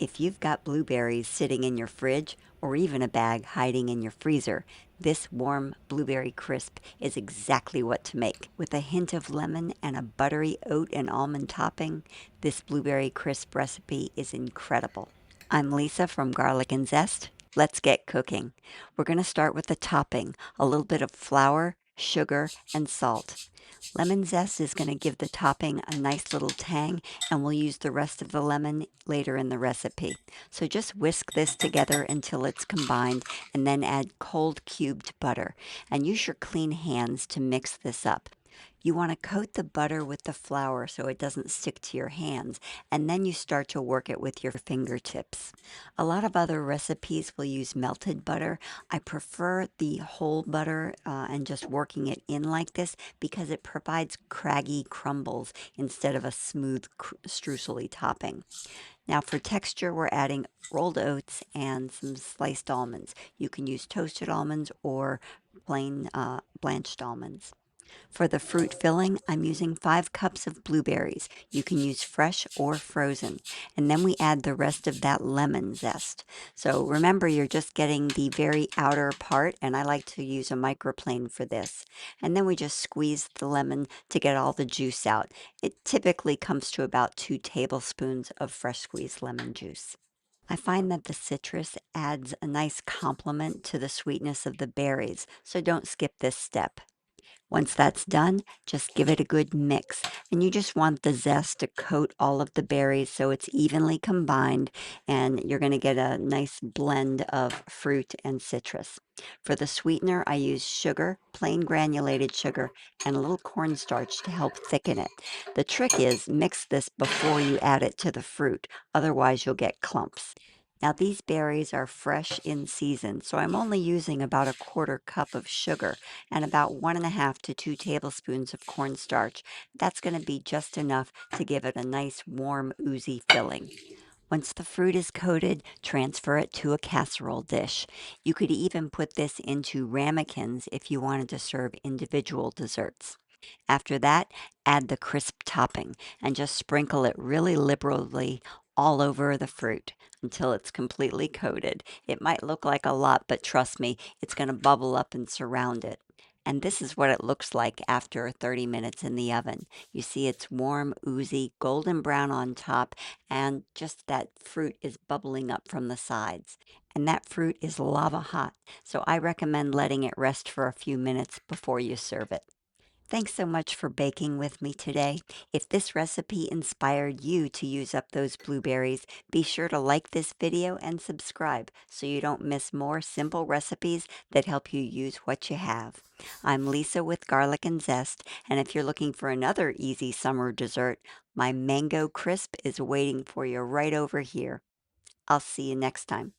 If you've got blueberries sitting in your fridge or even a bag hiding in your freezer, this warm blueberry crisp is exactly what to make. With a hint of lemon and a buttery oat and almond topping, this blueberry crisp recipe is incredible. I'm Lisa from Garlic and Zest. Let's get cooking. We're going to start with the topping, a little bit of flour, sugar, and salt. Lemon zest is going to give the topping a nice little tang, and we'll use the rest of the lemon later in the recipe. So just whisk this together until it's combined, and then add cold cubed butter. And use your clean hands to mix this up. You want to coat the butter with the flour so it doesn't stick to your hands, and then you start to work it with your fingertips. A lot of other recipes will use melted butter. I prefer the whole butter and just working it in like this because it provides craggy crumbles instead of a smooth streusely topping. Now for texture, we're adding rolled oats and some sliced almonds. You can use toasted almonds or plain blanched almonds. For the fruit filling, I'm using 5 cups of blueberries. You can use fresh or frozen. And then we add the rest of that lemon zest. So remember, you're just getting the very outer part, and I like to use a microplane for this. And then we just squeeze the lemon to get all the juice out. It typically comes to about 2 tablespoons of fresh squeezed lemon juice. I find that the citrus adds a nice complement to the sweetness of the berries, so don't skip this step. Once that's done, just give it a good mix. And you just want the zest to coat all of the berries so it's evenly combined and you're going to get a nice blend of fruit and citrus. For the sweetener, I use sugar, plain granulated sugar, and a little cornstarch to help thicken it. The trick is mix this before you add it to the fruit, otherwise you'll get clumps. Now these berries are fresh in season, so I'm only using about a quarter cup of sugar and about 1.5 to 2 tablespoons of cornstarch. That's going to be just enough to give it a nice warm oozy filling. Once the fruit is coated, transfer it to a casserole dish. You could even put this into ramekins if you wanted to serve individual desserts. After that, add the crisp topping and just sprinkle it really liberally all over the fruit until it's completely coated. It might look like a lot, but trust me, it's going to bubble up and surround it. And this is what it looks like after 30 minutes in the oven. You see it's warm, oozy, golden brown on top, and just that fruit is bubbling up from the sides. And that fruit is lava hot, so I recommend letting it rest for a few minutes before you serve it. Thanks so much for baking with me today. If this recipe inspired you to use up those blueberries, be sure to like this video and subscribe so you don't miss more simple recipes that help you use what you have. I'm Lisa with Garlic and Zest, and if you're looking for another easy summer dessert, my mango crisp is waiting for you right over here. I'll see you next time.